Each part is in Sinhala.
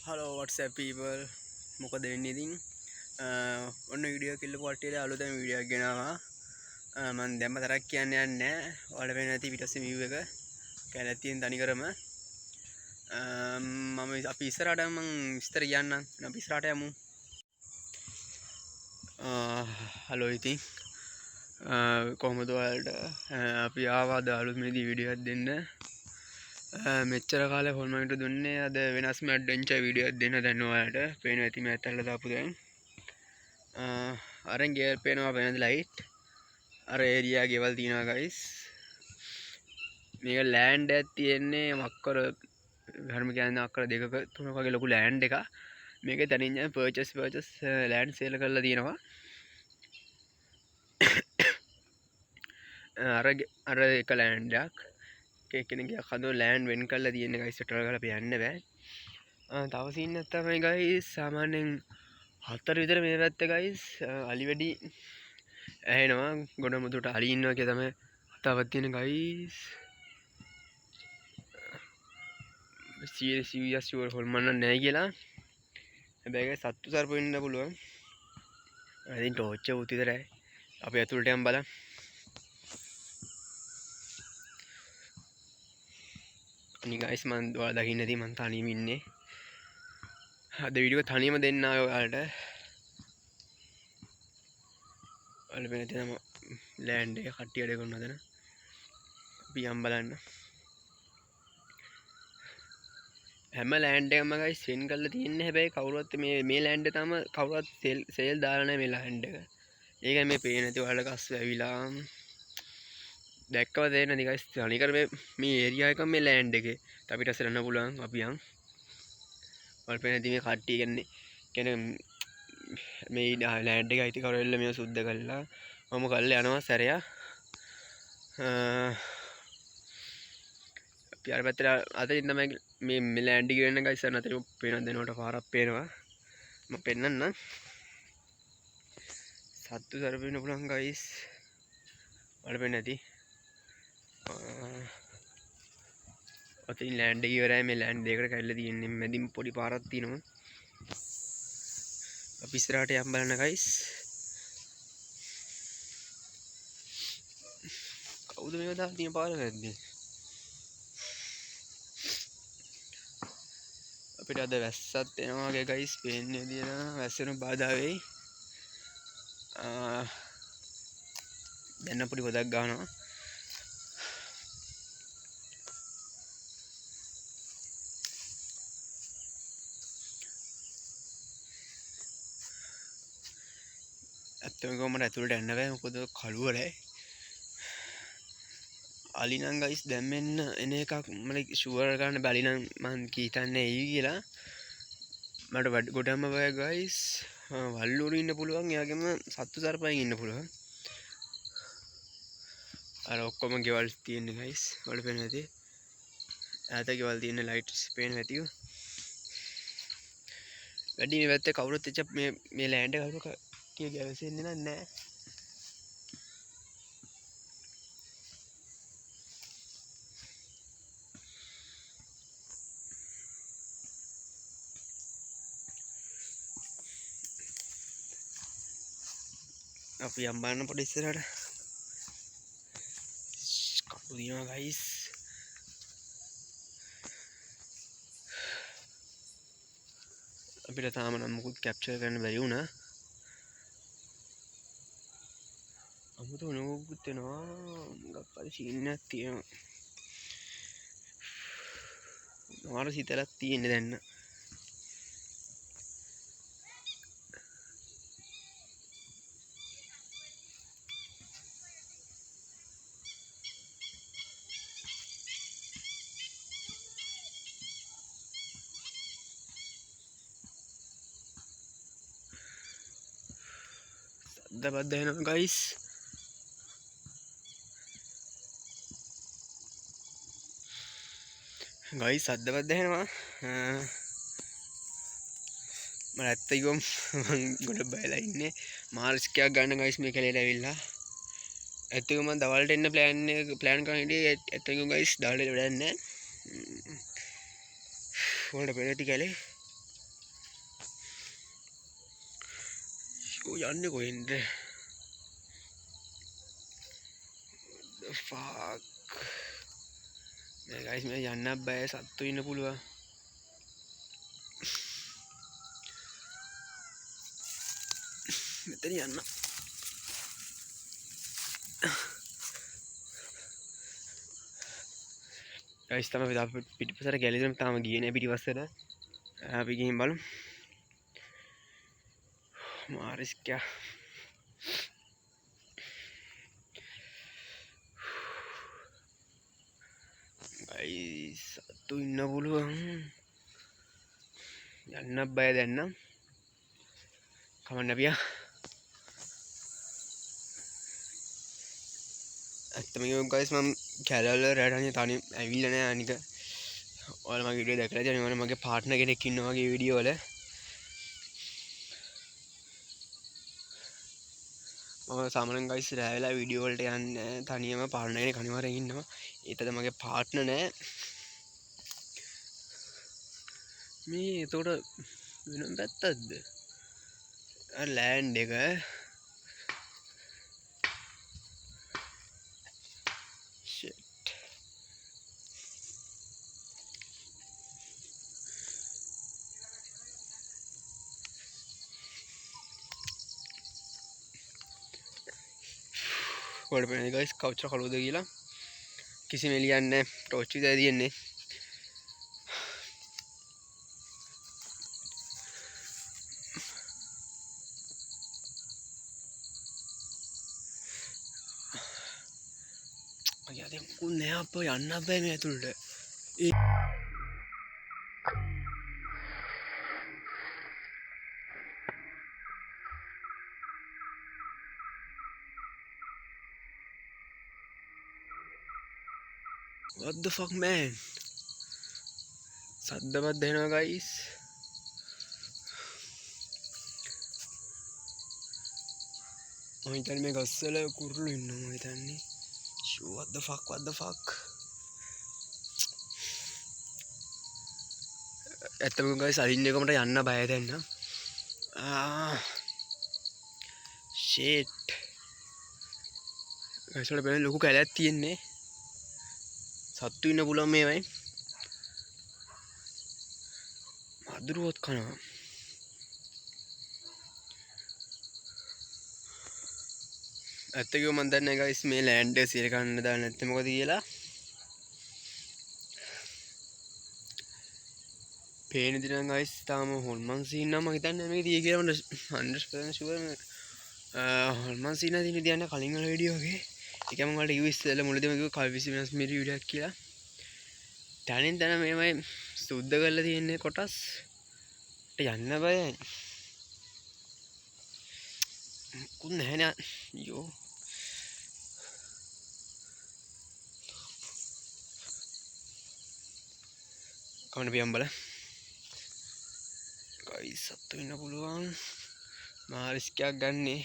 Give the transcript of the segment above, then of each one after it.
Hello, what's up people? මොකද වෙන්නේ ඉතින් ඔන්න වීඩියෝ කිල්ලපු කට්ටියට අලුතෙන් වීඩියෝ එකක් ගෙනාවා. මම දැම්ම තරක් කියන්න යන්නේ නැහැ. ඔයාලට පේන ඇති පිටස්සේ view එක. කැලේ තියෙන තනිකරම මම අපි ඉස්සරහට මම විස්තර කියන්නම්. අපි ඉස්සරහට යමු. හලෝ ඉතින් කොහොමද ඔයාලට අපි ආවාද අලුත් මේදී වීඩියෝ එකක් දෙන්න. මෙච්චර කාලේ හොල්මන්ට දුන්නේ අද වෙනස්ම ඇඩ්වෙන්චර් වීඩියෝ එකක් දෙන්න දැන් ඔයාලට පේනවා ඇති මෑත් අල්ලලා දාපු දැන් අරන් ගියර් පේනවා වෙනද ලයිට් අර ඒරියා ගෙවල් තියෙනවා ගයිස් මේක ලෑන්ඩ් එකක් තියෙන්නේ අක්කර ධර්ම කියන්නේ අක්කර දෙකක තුනක වගේ ලොකු ලෑන්ඩ් එකක් මේකේ තනින් යන පර්චේස් ලෑන්ඩ් සේල් කරලා තියෙනවා අර එක ලෑන්ඩ් එකක් කෙනෙක්ගේ අකදෝ ලෑන්ඩ් වෙන් කරලා තියෙන ගයිස් සෙටල් කරලා අපි යන්න බෑ තව සීන් එකක් තමයි ගයිස් සාමාන්‍යයෙන් 4 විතර මේ පැත්තේ ගයිස් අලි වැඩි ඇහෙනවා ගොඩ මුදුට අලි ඉන්නවා කියලා තමයි කතාවක් තියෙන ගයිස් සීරියස් ෂුවර් හොල්මන්න නැහැ කියලා හැබැයි සත්තු සර්ප වෙන්න පුළුවන් ඉතින් ටෝච් එක උත් විතරයි අපි ඇතුළට යන් බලන්න අනිත් ගයිස් මම ඔයාලා දකින්න ඇති මම තනියම ඉන්නේ අද වීඩියෝ තනියම දෙන්න ආවේ ඔයාලට ඔයාලා වෙන තැනම ලෑන්ඩ් එක කට්ටියට කරන හදන අපි යම් බලන්න හැම ලෑන්ඩ් එකම ගයිස් වෙන් කරලා තියෙන්නේ හැබැයි කවුරුවත් මේ ලෑන්ඩ් එක තම කවුරුවත් සේල් දාලා නැහැ මේ ලෑන්ඩ් එක ඒකයි මේ පේන්නේ නැති ඔයාලට කස් වැවිලා දැක්කව තේරෙන්නේ නැති ගයිස් අනිකර මේ ඒරියා එක මේ ලෑන්ඩ් එකේ අපිට අසරන්න පුළුවන් අපි යන් ඔයාලට පේන්නේ නැති මේ කට්ටිය කියන්නේ මේ ලෑන්ඩ් එක අයිති කරවෙල්ල මේ සුද්ධ කළා මම කල්ලා යනවා සැරයක් අපි අර පැත්තට අතරින් තමයි මේ ලෑන්ඩ් එක වෙන ගයිස් අර අතරින් පේන දෙනකොට පාරක් පේනවා මම පෙන්නන්න සත්තු සර්පින්න පුළුවන් ගයිස් වල පෙන්නේ නැති අතින් ලෑන්ඩ් එක ඉවරයි මේ ලෑන්ඩ් දෙකට කැඩලා තියෙන්නේ මැදින් පොඩි පාරක් තියෙනවා අපි ඉස්සරහට යම් බලන්න ගයිස් කවුද මේව දාලා තියෙන පාර වැද්දේ අපිට අද වැස්සත් එනවා වගේ ගයිස් පේන්නේ විදියට වැස්සෙන බාධා වෙයි දැන් පොඩි පොදක් ගන්නවා ඇත්තම කොහමද ඇතුළට යන්න බෑ මොකද කළුවරයි අලි නම් ගයිස් දැම්මෙන්න එන එකක් මම ෂුවර් ගන්න බැලි නම් මං කීතන්නේ එයි කියලා මට ගොඩම බය ගයිස් වල්ලුරු ඉන්න පුළුවන් එයාගෙම සත්තු සර්පයන් ඉන්න පුළුවන් අර ඔක්කොම ගෙවල් තියෙන්නේ ගයිස් වල පේන්නේ නැති ඈත ගෙවල් තියෙන ලයිට්ස් පේන්නේ නැතිව වැඩි මේ පැත්තේ කවුරුත් එච්ච මේ ලෑන්ඩ් එක කවුරු කටිය ගැවසෙන්නේ නැහැ අපි යම් බලන්න පොඩි ඉස්සරහට කටු දිනවා ගයිස් අපිට තාම නම් මුකුත් කැප්චර් කරන්න බැරි වුණා අමුතු නෝකුත් වෙනවා ගප්පරි සීන් එකක් තියෙනවා මාර සිතලක් තියෙන්නේ දැන් සද්ද එනවා ගයිස් ගයිස් සද්ද එනවා මම ඇත්තටම මං ගොඩ බයලා ඉන්නේ මාර්ස්කයක් ගන්න ගයිස් මේ කැලේට ඇවිල්ලා ඇත්තටම මම දවල්ට එන්න ප්ලෑන් කරන් හිටියේ ඇත්තටම ගයිස් දවල්ට වැඩක් නැහැ වලට පෙරටි කැලේ යන්නේ කොහෙන්ද? The fuck. මේ guys මේ යන්න බෑ සත්තු ඉන්න පුළුවන්. මෙතන යන්න. guys තමයි අපි පිටිපස්සට ගැලේදම තාම ගියේ නෑ පිටිපස්සට. අපි ගිහින් බලමු. මාරිස්කා guys සත්තු ඉන්න පුළුවන්. යන්න බෑ දැන් නම්. කමන්න අපියා. ඇත්තම කියමු guys මම කැලවල රැට අනිත් තනි ඇවිල්ලා නෑ අනික. ඔයාලා මගේ වීඩියෝ දැකලා තියෙනවා මගේ පාර්ට්නර් කෙනෙක් ඉන්නවා මගේ වීඩියෝ වල. මම සාමාන්‍යයෙන් guys රෑ වෙලා වීඩියෝ වලට යන්නේ තනියම පාර්ට්නර් කෙනෙක් අනිවාර්යෙන් ඉන්නවා. ඒතද මගේ පාර්ට්නර් නෑ. මේ එතකොට වෙනම පැත්තක්ද? ලෑන්ඩ් එක ඔයාලට පේනද guys කවුචර කලුද කියලා? කිසිම එළියක් නැහැ. ටෝච් එක තියෙන්නේ. අයියා දැන් මොකුත් නෑ අප්පා යන්න බෑ මේ ඇතුළට. What the fuck man? සද්දවත් දැනෙනවා guys. මම හිතන්නේ මේ ගස්වල කුරුළු ඉන්නවා මම හිතන්නේ. What the fuck? What the fuck? ඇත්තම guys අලින් එකකට යන්න බය දැන් නම්. shit. guys වල බෑ ලොකු කැලයක් තියෙන්නේ. සත්තු ඉන්න පුළුවන් මේවයි. මදුරුවත් කනවා. ඇත්තටම මම දන්නේ නැහැ guys මේ ලෑන්ඩ් එක සීල් ගන්න දාන්න නැත්නම් මොකද කියලා. පේන දේ නම් guys තාම හොල්මන් සීන් නම් මම හිතන්නේ මේක තියෙයි කියලා මම 100% ෂුවර්. හොල්මන් සීන් නැති ඉන්නේ දියන්න කලින් වල වීඩියෝ එකේ. ඒක මම ඔයාලට කිව්ව ඉස්සෙල්ලා මුලදීම කිව්ව කල් 20 වෙනස් මිනිහ වීඩියෝ එකක් කියලා. දැනින් දැන මේමයි සුද්ධ කරලා තියෙන්නේ කොටස්. යන්න බෑ. මොකුත් නැහැ නේ. අයියෝ. කවන්න පියම්බල. guys සත්තු වෙන්න පුළුවන්. මා රිස්ක් එකක් ගන්නේ.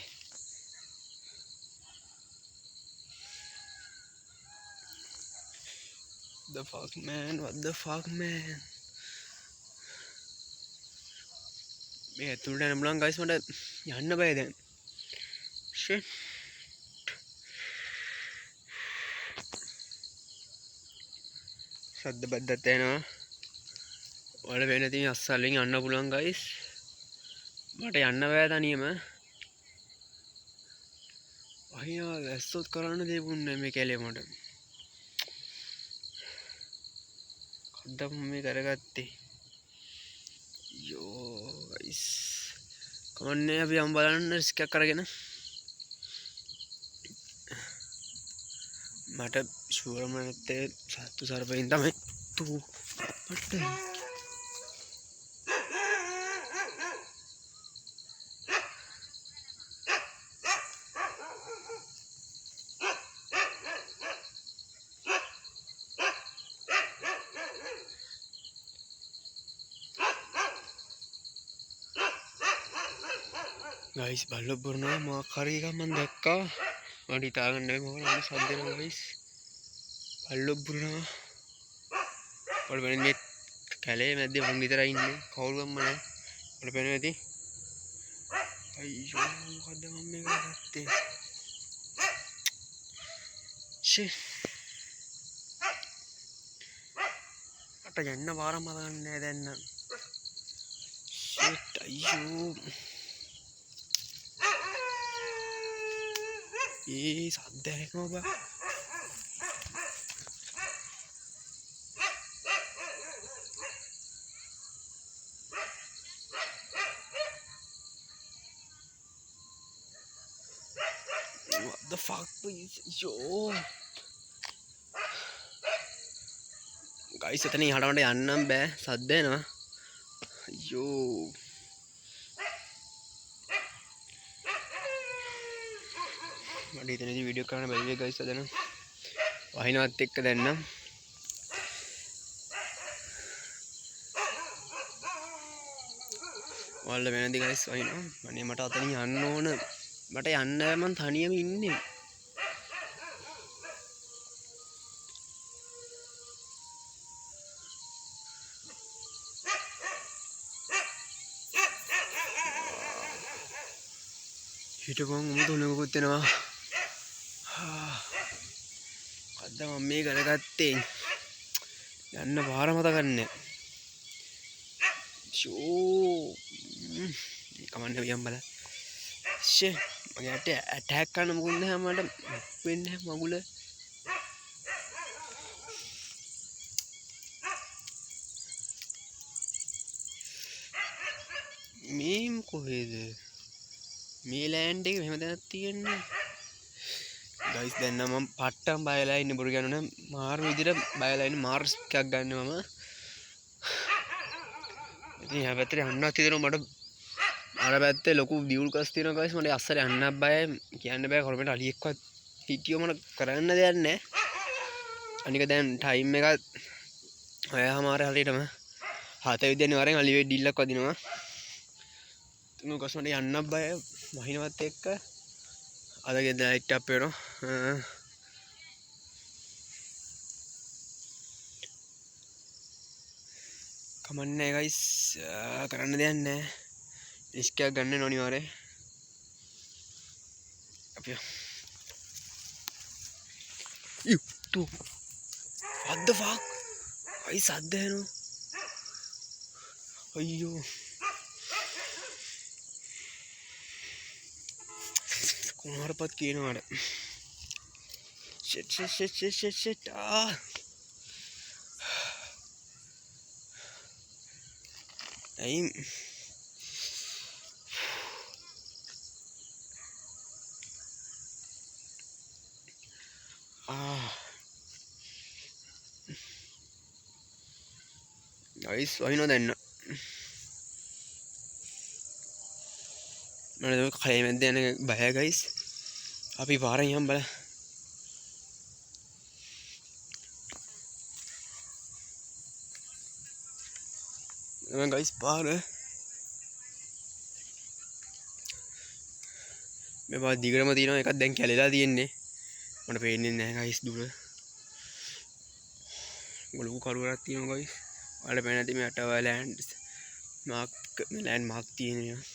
The fuck man? What the fuck man? මේ ඇතුළට යන්න බලන් guys මට යන්න බෑ දැන්. shit. සද්ද බද්දත් එනවා. ඔයාලා වෙන තියෙන අස්සල්ලෙන් යන්න පුළුවන් guys. මට යන්න බෑ තනියම. අයියා ඇස්සොත් කරන්න දෙපුන්නේ මේ කැලේ මට. කද්දම මේ කරගත්තේ. යෝ guys. කමන්නේ අපි යම් බලන්න රිස්ක් එකක් අරගෙන. මට ෂුවර්ම නැත්තේ සත්තු සර්පයින් තමයි තු මට guys බල්ලෝ බොරනවා මොකක් හරි එකක් මම දැක්කා. මට හිතාගන්න බැහැ මොකක්ද සද්ද එනවා guys. බල්ලෝ බොරනවා. ඔයාලා වෙන මේ කැලේ මැද්දේ මං විතරයි ඉන්නේ. කවුරුවක්ම නැහැ. ඔයාලා පේනවා ඇති. අයියෝ මොකද්ද මම මේක ගත්තේ ෂේ අට යන්න පාර මතක නැහැ දැන් නම් ෂිට් අයියෝ සද්ද ඇහෙනවා බා what the fuck please yo guys එතන ඉහළට යන්නම් බෑ සද්ද එනවා අයියෝ මට ඉතනදී වීඩියෝ කරන්න බැරි වෙයි guys අද නම් වහිනවත් එක්ක දැන් නම් ඔයාලා වෙනදී guys වහිනවා අනේ මට අතනින් යන්න ඕන මට යන්න මං තනියම ඉන්නේ හිටපන් උඹ තුනකුත් වෙනවා අද මම මේ කරගත්තේ යන්න පාර මතක නැහැ ෂෝ කමන්න වියම් බල ෂේ මගේ ඇටැක් කරන්න මොකුත් නැහැ මට වෙන්නේ මගුල මේම් කොහෙද මේ ලෑන්ඩ් එක මෙහෙම දැනක් තියෙන්නේ ගයිස් දැන් නම් මම පට්ටම් බයලා ඉන්නේ බොරු කියනවා නම් මාරු විදිහට බයලා ඉන්නේ මාර්ස් එකක් ගන්න මම ඉතින් යා පැත්තට යන්නත් හිතෙනවා මට අර පැත්තේ ලොකු දියුල් කස් තියෙනවා ගයිස් මට අස්සර යන්නත් බයයි කියන්න බෑ කොරමෙට අලියෙක්වත් හිටියෝ මට කරන්න දෙයක් නැහැ අනික දැන් ටයිම් එක 6:00 හරියටම 7 විදිහේ වරෙන් අලියේ ඩිල්ලක් වදිනවා තුනු කස් මට යන්නත් බයයි වහිනවත් එක්ක අද ගෙද ලයිට් අප් වෙනවා කමන්නේ ගයිස් කරන්න දෙයක් නැහැ රිස්ක් එකක් ගන්න ඕනි වරේ අපි යු තු what the fuck අයි සද්ද එනවා අයියෝ කුමාරපත් කියනවාට shit ඇයි guys වහිනවා දැන් මට කලේ මැද්ද යන බය guys අපි පාරෙන් යම් බල මම guys පාර මේ පාර දිගටම තියෙනවා එකක් දැන් කැලේලා තියෙන්නේ මට පේන්නේ නැහැ guys දුර ලොකු කරුවරක් තියෙනවා guys ඔයාලට පේන්නේ නැති මේ අටවල ලෑන්ඩ් මාක් මේ ලෑන්ඩ් මාක් තියෙනවා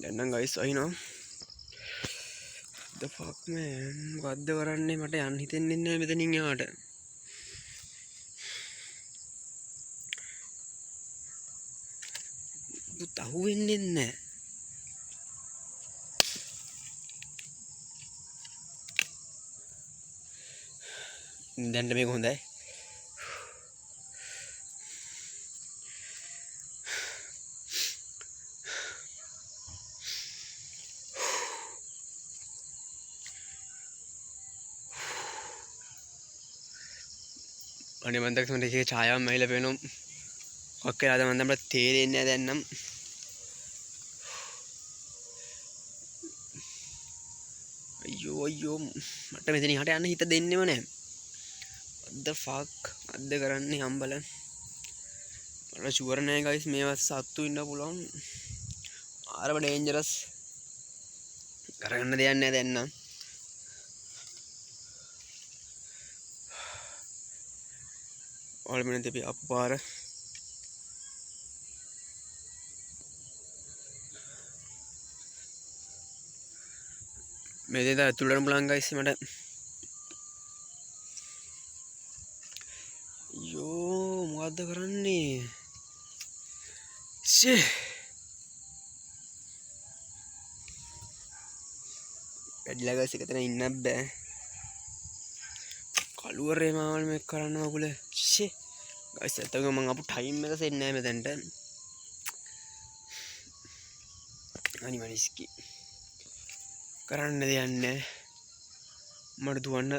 දැන් නම් guys අයිනෝ the fuck man මොකද්ද කරන්නේ මට යන්න හිතෙන්නේ නැහැ මෙතනින් යාට පුත් අහුවෙන්නේ නැහැ දැන් මේක හොඳයි අනේ මන් දැක්ක මට එකේ ඡායාවක් මැහිලා පේනවා මොකක් වෙලාද මන් දැන් අපිට තේරෙන්නේ නැහැ දැන් නම් අයියෝ මට මෙතන ඉහට යන්න හිත දෙන්නෙම නැහැ what the fuck අද්ද කරන්නේ හම්බල මට ෂුවර් නැහැ guys මේවත් සත්තු ඉන්න පුළුවන් ආරම ඩේන්ජරස් කරන්න දෙයක් නැහැ දැන් නම් ඔයාලා මෙන්න තිබි අප පාර මේ දෙද ඇතුළටම බලන් ගයිස් මට යෝ මොකද්ද කරන්නේ ෂේ වැඩිලා ගයිස් එක තැන ඉන්නත් බෑ කළුවරේ මාවල් මේක කරන්න මගුල ෂේ ගයිස් ඇත්තටම මම අපු ටයිම් එක සෙට් නෑ මෙතනට අනිවාර්යස්කි කරන්න දෙයක් නෑ මට දුවන්න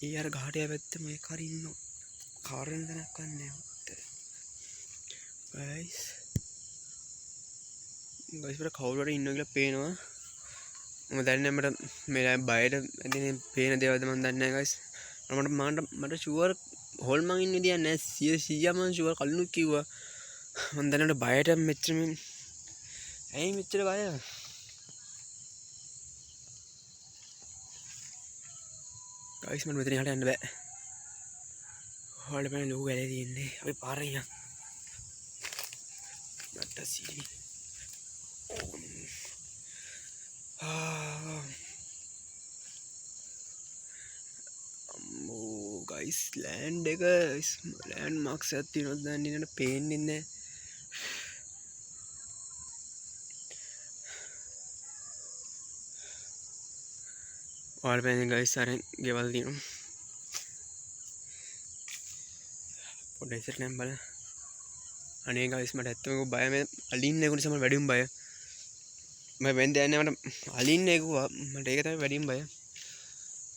ඒ අර ගහට පැත්තේ මේ කාරේ ඉන්නෝ කාරෙන් දනක් ගන්නෑ ගයිස් ගයිස් මට කවුරු හරි ඉන්නවා කියලා පේනවා මම දන්නේ මට මේ බයට ඇදිනේ පේන දේවල්ද මම දන්නේ නැහැ ගයිස් මට ෂුවර් හොල් මං ඉන්නේ දියා නෑ 100 මං ෂුවර් කලිනුත් කිව්වා මම දන්නේ මට බයට මෙච්චර ඇයි මෙච්චර බය ගයිස් මට මෙතන යන්න බෑ හොල්ල බෑ ලෝක වැලේ තියෙන්නේ අපි පාරේ යන්න මට සීනි අම්මෝ ගයිස් ලෑන්ඩ් එක ලෑන්ඩ් මාක්ස් එකක් තියෙනවද දන්නේ නැහැ පේන්නේ නැහැ ඔයාලා පේන්නේ ගයිස් අර ගෙවල් තියෙනවා පොඩ්ඩක් ඉස්සරට නම් බලන්න අනේ ගයිස් මට ඇත්තම බය මේ අලින්න එක නිසා මට වැඩිම බය මම වෙන්ද යන්නේ මට අලින්න එක මට ඒක තමයි වැඩිම බය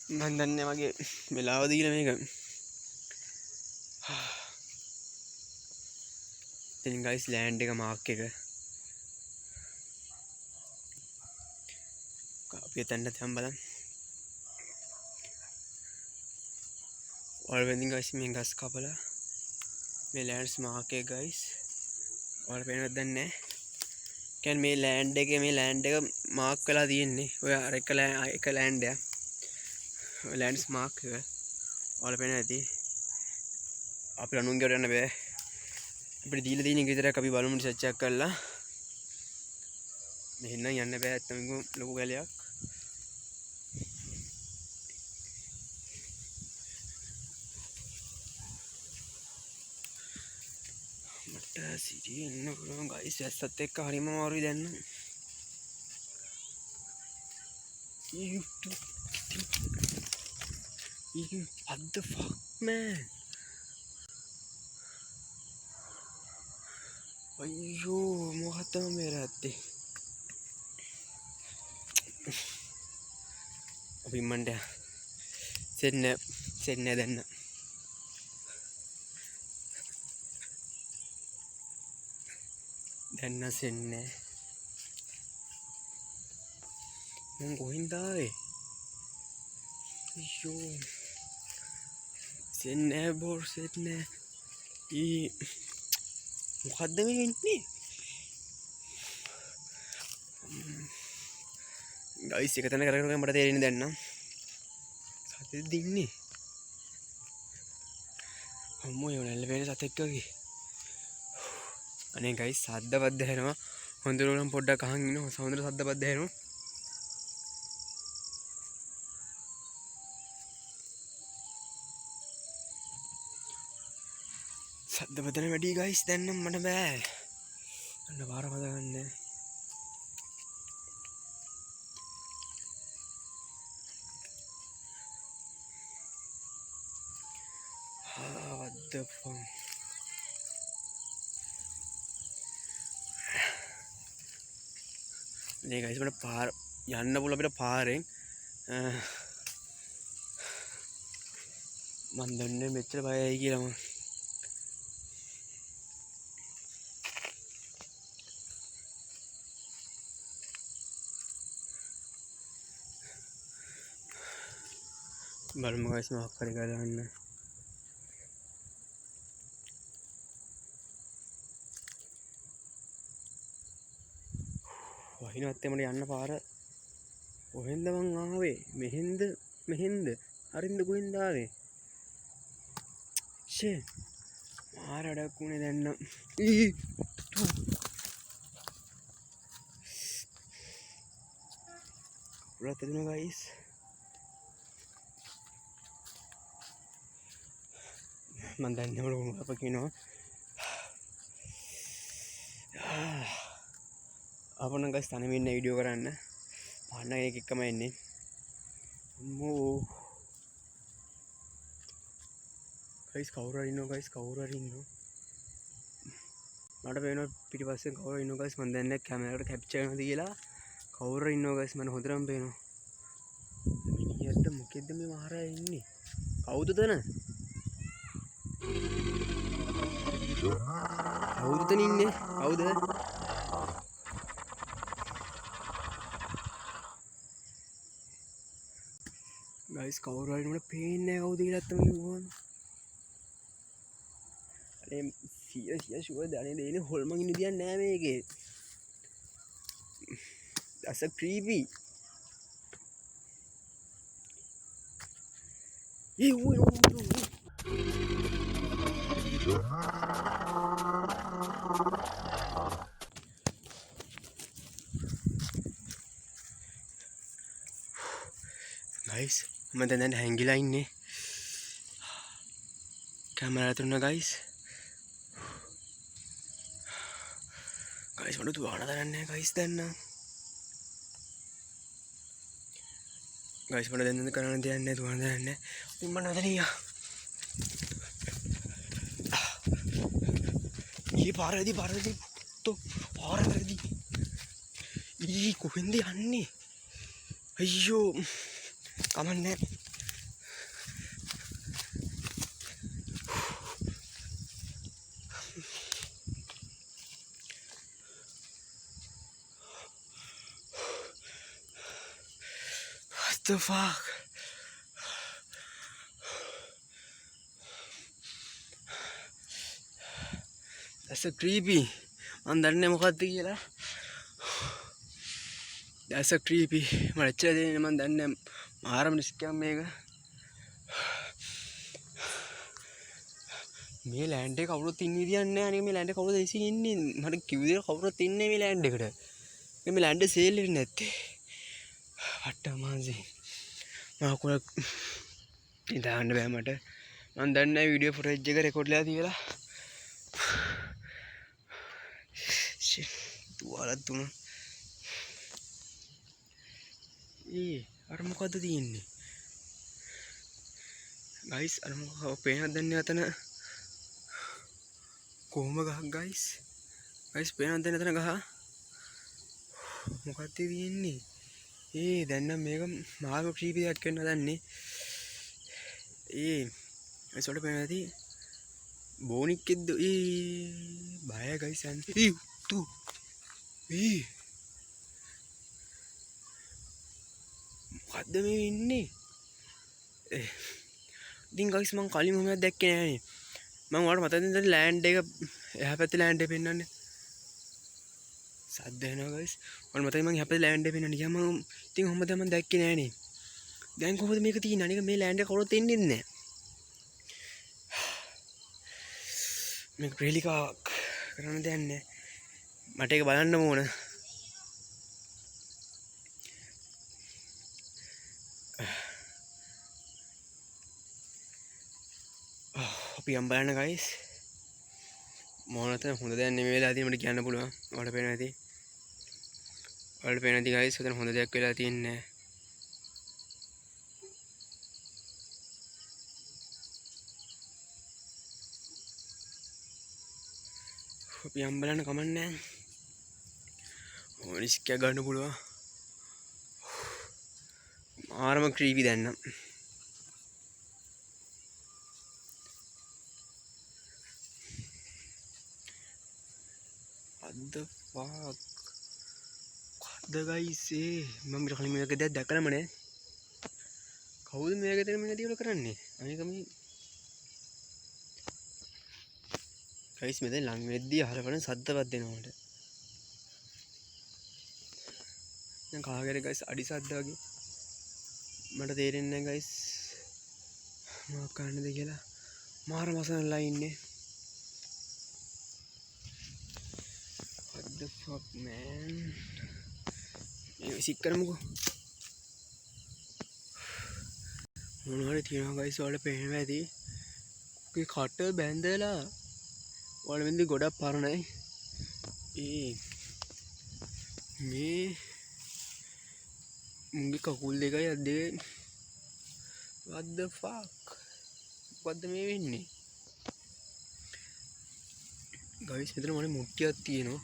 මම දන්නේ මගේ වෙලාව දීලා මේක ඉතින් ගයිස් ලෑන්ඩ් එක මාක් එක අපි එතනට තම් බලන්න ඔයාලා වෙන්දින් ගයිස් මේ ගස් කපලා මේ ලෑන්ඩ්ස් මාක් එක ගයිස් ඔයාලා පේනවද දන්නේ නැහැ කියන්නේ මේ ලෑන්ඩ් එක මාක් වෙලා තියෙන්නේ ඔය අර එක ලෑන්ඩ් එක ලෑන්ඩ්ස් මාක් එක ඔයාලා පේන ඇති අපිට අනුන්ගේ යන්න බෑ අපිට දීලා තියෙන එක විතරක් අපි බලමු රිසර්ච් එකක් කරලා මෙහෙන් නම් යන්න බෑ ඇත්තම ලොකු ගැලයක් මට සිටියේ ඉන්න පුළුවන් ගයිස් ඇස්සත් එක්ක හරිම අමාරුයි දැන් නම් what the fuck man අයියෝ මොකක්ද මේ රැත්තේ අපි මණ්ඩ සෙන්න දැන්න සෙන්නේ මං කොහෙන්ද ආවේ අයියෝ සෙන්නේ බෝර් සෙන්නේ මොකද්ද මේ ඉන්නේ ගයිස් එක තැන කරගෙන මට තේරෙන්නේ දැන් නම් සතෙක්ද ඉන්නේ අම්මෝ යෝ නැල්ල වෙන සතෙක් වගේ අනේ ගයිස් සද්ද බද්ද හැරෙනවා හොඳට නම් පොඩ්ඩක් අහන් ඉන්න හොඳට සද්ද බද්ද හැරෙනවා සද්ද බද්දන වැඩි ගයිස් දැන් නම් මට බෑ අන්න පාර මත ගන්න what the fuck නේ ගයිස් මට පාර යන්න පුළුවන් අපිට පාරෙන් මන් දන්නේ මෙච්චර බයයි කියලා මම බලමු ගයිස් මොකක් හරි කරන්න වහිනවත් එමට යන්න පාර කොහෙන්ද මං ආවේ මෙහෙන්ද හරින්ද කොහෙන්ද ආවේ ෂේ මාර වැඩක් වුණේ දැන් නම් කවුරුත් එදුණා ගයිස් මම දන්නේ මොකක්ද අප කියනවා අපන ගස් තනම ඉන්න වීඩියෝ කරන්න පාන්න කෙනෙක් එක්කම එන්නේ අම්මෝ ගයිස් කවුරු හරි ඉන්නවා ගයිස් කවුරු හරි ඉන්නවා මට පේනවා පිටිපස්සෙන් කවුරු හරි ඉන්නවා ගයිස් මම දන්නේ නැහැ කැමරාවට කැප්චර් කරනවද කියලා කවුරු හරි ඉන්නවා ගයිස් මට හොඳටම පේනවා මිනිහට මොකෙද්ද මේ මහරයා ඉන්නේ කවුද තන කවුද තන ඉන්නේ කවුද ගයිස් කවුරු හරි මට පේන්නේ නැහැ කවුද කියලා අත්තම කිව්වම අනේ 100 ෂුවර් දන්නේ දෙන්නේ හොල්මන් ඉන්න දියක් නෑ මේකේ that's a creepy A guys මම දැන් හැංගිලා ඉන්නේ කැමරා තුන guys මට දුවන දරන්නේ නැහැ guys දැන් නම් guys මට දැන් කරන්න දෙයක් නැහැ දුවන දරන්නේ නැහැ මම නදලියා ඊ පාරදී તો පාරදී ඊ කොහෙන්ද යන්නේ අයියෝ කමන්නේ what the fuck that's a creepy මන් දන්නේ මොකක්ද කියලා that's a creepy මම ඇත්තට දෙන්නේ මන් දන්නේ මාරම රිස්ක් එකක් මේක මේ ලෑන්ඩ් එක කවුරුත් ඉන්නේ විදියක් නැහැ අනේ මේ ලෑන්ඩ් එක කවුරුද ඉසින් ඉන්නේ මට කිව් විදියට කවුරුත් ඉන්නේ මේ ලෑන්ඩ් එකට මේ ලෑන්ඩ් සේල් වෙන්නේ නැත්තේ අට්ටමාන්සි මාකුල ඉඳාන්න බෑ මට මම දන්නේ නැහැ වීඩියෝ ෆුටේජ් එක රෙකෝඩ් වෙලා තියලා තුවාලක් තුන අර මොකද්ද තියෙන්නේ ගයිස් අර මොකක්ද පේනවද දන්නේ අතන කොහොම ගහක් ගයිස් පේනවද දන්නේ අතන ගහ මොකක්ද තියෙන්නේ දැන් නම් මේක මාර්ග ක්‍රීපි එකක් වෙන්න හදන්නේ ඒසොට පේනවා ඇති බෝනික්කෙද්ද බය ගයිස් යන්නේ තු මොකද්ද මේ ඉන්නේ ඉතින් ගයිස් මං කලින් මොහොමයක් දැක්කේ නෑනේ මං ඔයාලට මතකද දැන් ලෑන්ඩ් එක එහා පැත්තේ ලෑන්ඩ් එක පෙන්නන්නේ සද්ද එනවා ගයිස් ඔයාලට මතකද මං එහා පැත්තේ ලෑන්ඩ් එක පෙන්නන්නේ ගියා මං ඉතින් ඔහොම දැන් මං දැක්කේ නෑනේ දැන් කොහොමද මේක තියෙන්නේ අනික මේ ලෑන්ඩ් එක කවුරුත් එන්නේ නැහැ මේක ප්‍රේලිකාවක් කරන්න දෙයක් නැහැ මට ඒක බලන්න ඕන අපි යම් බලන්න ගයිස් මොනවද හොඳ දෙයක් නෙමෙයි වෙලා තියෙන්නේ මට කියන්න පුළුවන් ඔයාලට පේනවා ඇති ගයිස් ඔතන හොඳ දෙයක් වෙලා තියෙන්නේ අපි යම් බලන්න කමන්නේ ඕන රිස්ක් එක ගන්න පුළුවන් මාරම ක්‍රීපි දැන් නම් what the fuck what the guys මම කලින් මේක දැක්කලම නෑ කවුද මේක දෙන මේ දේවල් කරන්නේ අනික මේ guys මෙතන ලං වෙද්දී අහලපන සද්දවත් දෙනවා මට දැන් කාගෙද guys අඩි සද්ද වගේ මට තේරෙන්නේ නැහැ guys මොකක් කරන්නද කියලා මාර මසනලා ඉන්නේ. What the fuck man. මේ විසික් කරමුකෝ. මොනවද තියෙනවා guys ඔයාලට පේනවා ඇති. ඔකේ කට බැඳලා. ඔයාලා වෙන්දි ගොඩක් පරණයි. මේ මුගේ කකුල් දෙකයි අත් දෙකයි. What the fuck. මොකද්ද මේ වෙන්නේ? guys මෙතන මොනේ මුට්ටියක් තියෙනවා.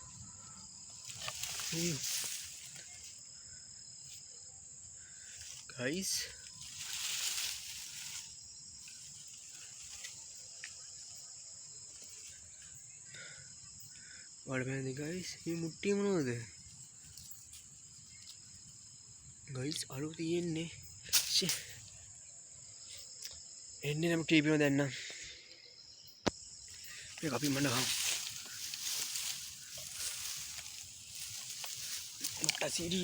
guys වලපෑනේ guys මේ මුට්ටිය මොනවද guys අලු තියෙන්නේ එන්නේ නම් ටීපිනෝ දැන් නම් මේක අපි මණ්ඩා මුට්ටා සිරි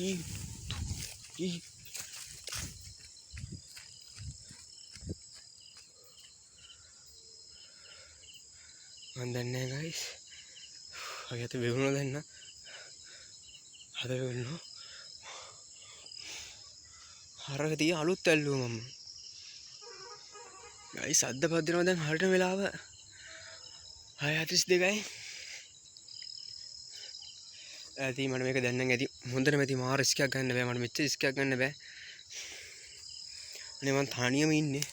මන්දන්නේ guys අගට වෙවුණා දැන්න හද වෙවුණා හරක තිය අලුත් ඇල්ලුවා මම guys අද්ද පදිනවා දැන් හරියට වෙලාව 6:32යි ඇති මට මේක දැන් නම් ඇති හොඳට මෙති මාර රිස්ක් එකක් ගන්න බෑ මට මෙච්චර රිස්ක් එකක් ගන්න බෑ අනේ මං තානියම ඉන්නේ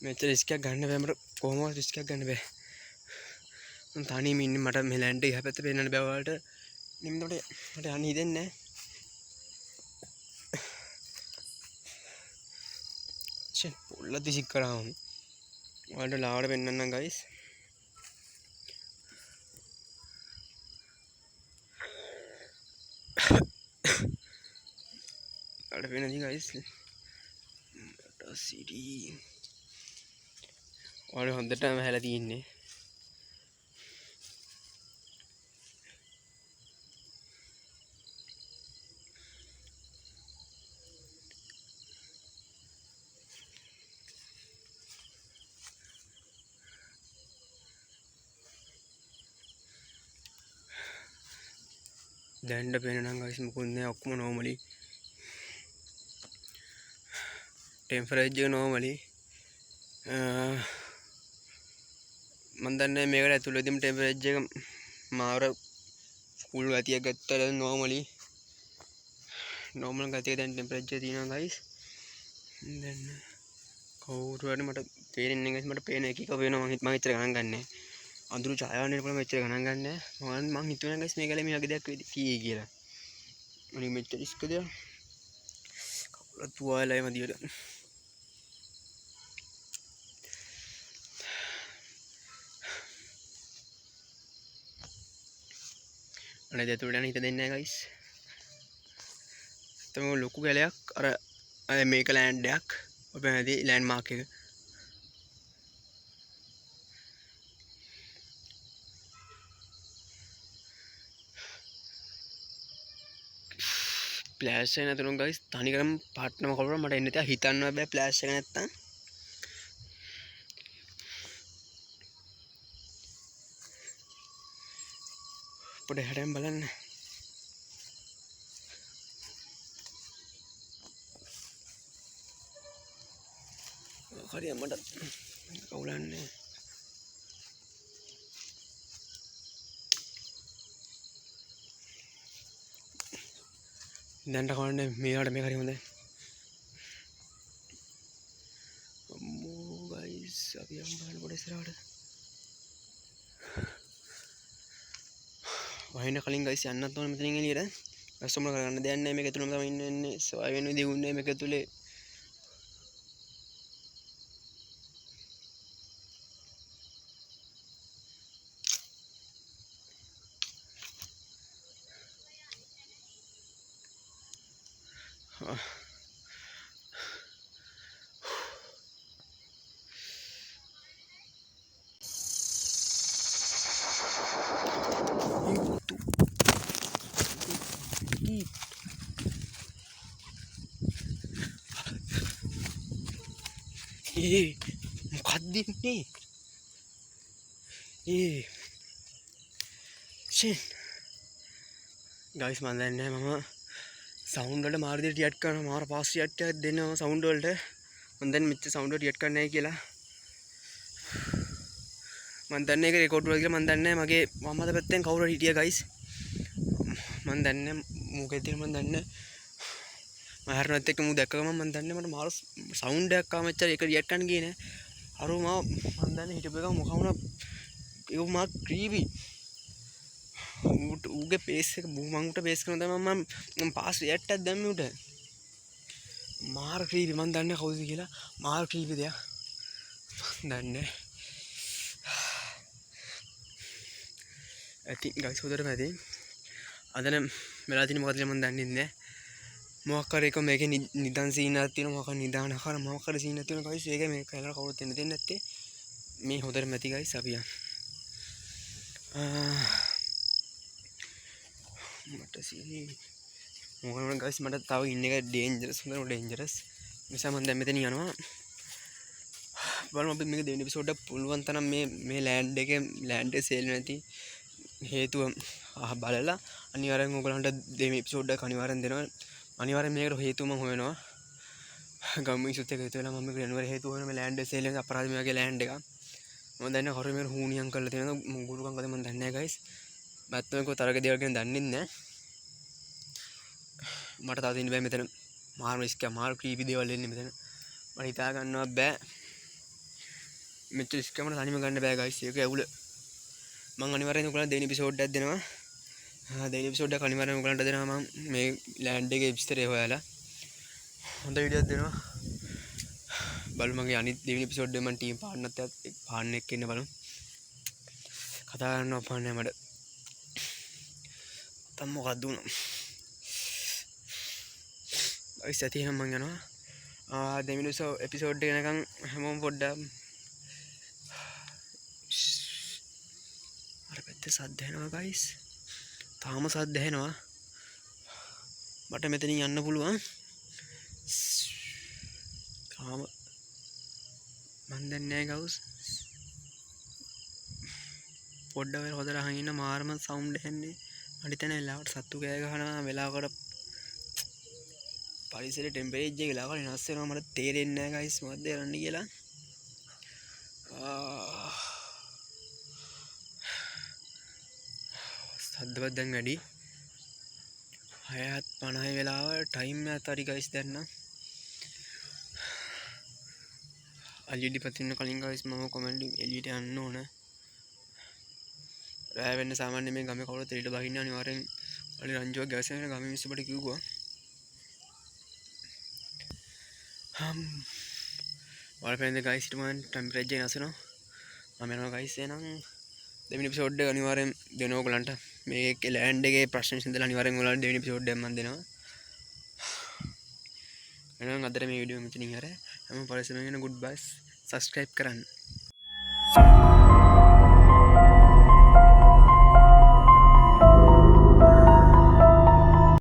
මෙච්චර රිස්ක් එකක් ගන්න බෑ මට කොහොමවත් රිස්ක් එකක් ගන්න බෑ මම තානියම ඉන්නේ මට මේ ලෑන්ඩ් එක හැපැත්ත පේන්නන්න බෑ ඔයාලට නිම්නොට මට යන්න හිතෙන්නේ නැහැ පොල්ල දිසික් කරාම ඔයාලට ලාවට පෙන්නන්නම් guys අර වෙනදි guys සිටි ඔයාලා හොඳටම හැලා තින්නේ දැන්ඩ පේනනම් guys මොකුත් නෑ ඔක්කොම normally temperature normally මම දන්නේ මේකට ඇතුළතදීම temperature එක මාර full ගතියක් ගත්තා normally normal ගතිය දැන් temperature තියෙනවා guys දැන් කවුරු හරි මට තේරෙන්නේ guys මට පේන එක එක වෙනවා මම එච්චර ගණන් ගන්නෑ අඳුරු ඡායාවනේ නේද මෙච්චර ගණන් ගන්නෑ මම හිතුවා guys මේකල මේ වගේ දෙයක් වෙයි කියලා අනිත් මෙච්චර රිස්ක් දෙයක් කවුරුත් තුවාලයි මදියට අනේ දෙතුලට යන හිත දෙන්නේ නැහැ guys තමයි ලොකු ගැලයක් අර මේක ලෑන්ඩ් එකක් ඔබ නැති ලෑන්ඩ් මාක් එක ෆ්ලෑෂ් එක නැතුණු guys තනිකරම පාට්නම කරලා මට එන්න තියා හිතන්න බෑ ෆ්ලෑෂ් එක නැත්තම් පොඩ හැඩම් බලන්න හරි මට කවුලන්නේ දැන්ට කවන්නේ මේකට මේ හරි හොඳයි අම්මෝ guys අපි යමු බලන්න පොඩ ඉස්සරහට වහින්න කලින් guys යන්නත් ඕනේ මෙතනින් එළියට වැස්සොමල කරගන්න දෙයක් නැහැ මේක ඇතුළේම තමයි ඉන්නේ සොය වෙන විදිහ උන්නේ මේක ඇතුලේ මොකක්ද ඉන්නේ ඒ ෂින් ගයිස් මන් දන්නේ මම සවුන්ඩ් වලට මාර විදිහට රියැක්ට් කරනවා මාර පාස් රියැක්ට් එකක් දෙනවා සවුන්ඩ් වලට මන් දන්නේ මෙච්චර සවුන්ඩ් වලට රියැක්ට් කරන්නේ නැහැ කියලා මන් දන්නේ ඒක රෙකෝඩ් වල කියලා මන් දන්නේ මගේ වම් අත පැත්තෙන් කවුරු හරි හිටියා ගයිස් මන් දන්නේ මොකද මන් දන්නේ මම හරනත් එක්ක මු දැක්ක ගමන් මන් දන්නේ මට මාර සවුන්ඩ් එකක් ආව මෙච්චර ඒක රියැක්ට් කරන්න ගියේ නෑ අර මන් දන්නේ හිටපු එක මොකක් වුණා ඒක මා ක්‍රීවි ඌගේ පේස් එක මං උට පේස් කරන තමයි මම පාස් රියැක්ට් එකක් දැම්මේ උට මාර ක්‍රීවි මන් දන්නේ කවුද කියලා මාර ක්‍රීවි දෙයක් මන් දන්නේ ඇති ගයිස් හොදට මැදි අදන වෙලා තියෙන මොකද කියලා මන් දන්නේ නැහැ මොකක් හරි එක මේකේ නිදන් සීන් එකක් තියෙනවා මොකක් හරි නිදාන ආකාර මොකක් හරි සීන් එකක් තියෙනවා ගයිස් ඒක මේක කලර කවුරුත් දෙන්නේ නැත්තේ මේ හොදට මැති ගයිස් අපි යන් මට සීනි මොකද ගයිස් මට තව ඉන්න එක ඩේන්ජරස් හොඳට ඩේන්ජරස් නිසා මම දැන් මෙතන යනවා බලමු අපි මේක දෙවෙනි එපිසෝඩ් එක පුළුවන් තරම් මේ ලෑන්ඩ් එකේ සේල් නැති හේතුව බලලා අනිවාර්යෙන් ඔයගලන්ට දෙවෙනි එපිසෝඩ් එක අනිවාර්යෙන් දෙනවා අනිවාර්යෙන් මේකට හේතුව මම හොයනවා ගම්මිසුත් එක හිතුවලා මම මේක අනිවාර්යෙන් හේතුව හොයනවා මේ ලෑන්ඩ් සේල් එක අපරාධ මේ වගේ ලෑන්ඩ් එකක් මම දන්නේ කවුරු මේක හුණියම් කරලා තියෙනවද මුගුරුකම් කද මම දන්නේ නැහැ ගයිස් මැත්තම කො තරක දේවල් ගැන දන්නේ නැහැ මට තාම දෙන්න බෑ මෙතන මාර රිස්ක් එක මාර ක්‍රීපි දේවල් එන්නේ මෙතන මට හිතා ගන්නවා බෑ මෙච්චර රිස්ක් එක මට තනියම ගන්න බෑ ගයිස් ඒක ඇවුල මම අනිවාර්යෙන් ඔයගලන්ට දෙවෙනි එපිසෝඩ් එකක් දෙනවා දෙවෙනි එපිසෝඩ් එක අනිවාර්යෙන් ඔයගලන්ට දෙනවා මම මේ ලෑන්ඩ් එකේ විස්තරය හොයලා හොඳ වීඩියෝක් දෙනවා බලමු මගේ අනිත් දෙවෙනි එපිසෝඩ් එකේ මම ටීම් පාර්ට්නර්ත් එක්ක පාර්ට්නර් එක්ක ඉන්න බලමු කතා කරනවා පාන්නේ මට තම මොකක්ද උනා ගයිස් ඇති එහෙනම් මම යනවා දෙවෙනි එපිසෝඩ් එක යනකම් හැමෝම පොඩ්ඩක් අර පැත්තේ සද්ද එනවා ගයිස් තාම සද්ද එනවා මට මෙතනින් යන්න පුළුවන් තාම මන් දන්නේ නැහැ ගවුස් පොඩ්ඩක් වෙලා හොදලා අහන් ඉන්න මාරම සවුන්ඩ් එන්නේ මට හිතෙන වෙලාවට සත්තු කෑ ගහනවා වෙලාවකට පරිසරයේ ටෙම්පරේචර් එක වෙලාවකට වෙනස් වෙනවා මට තේරෙන්නේ නැහැ ගයිස් මොකද්ද කරන්න කියලා සද්දවත් දැන් වැඩි 6:50 වෙලාව ටයිම් එකත් හරි ගයිස් දැන් නම් අලියලි පතින්න කලින් ගයිස් මම කොමෙන්ට් එළියට යන්න ඕන රෑ වෙන්න සාමාන්‍ය මේ ගමේ කවුරුත් එළියට බහින්න අනිවාර්යෙන් අලි රංජුවක් ගැසෙන ගමේ මිනිස්සු බට කිව්වා වලපෙන්ද ගයිස් ඊට මම ටෙම්පරේචර් වෙනස් වෙනවා මම යනවා ගයිස් එහෙනම් දෙවෙනි එපිසෝඩ් එක අනිවාර්යෙන් දෙනවා ඔයගලන්ට මේ ලෑන්ඩ් එකේ ප්‍රශ්න විසඳලා අනිවාර්යෙන් ඔයගලන්ට දෙවෙනි එපිසෝඩ් එකක් මම දෙනවා එහෙනම් අදට මේ වීඩියෝ මෙතනින් හැර හැමෝම පරිස්සමෙන් ඉන්න ගුඩ් බයිස් සබ්ස්ක්‍රයිබ් කරන්න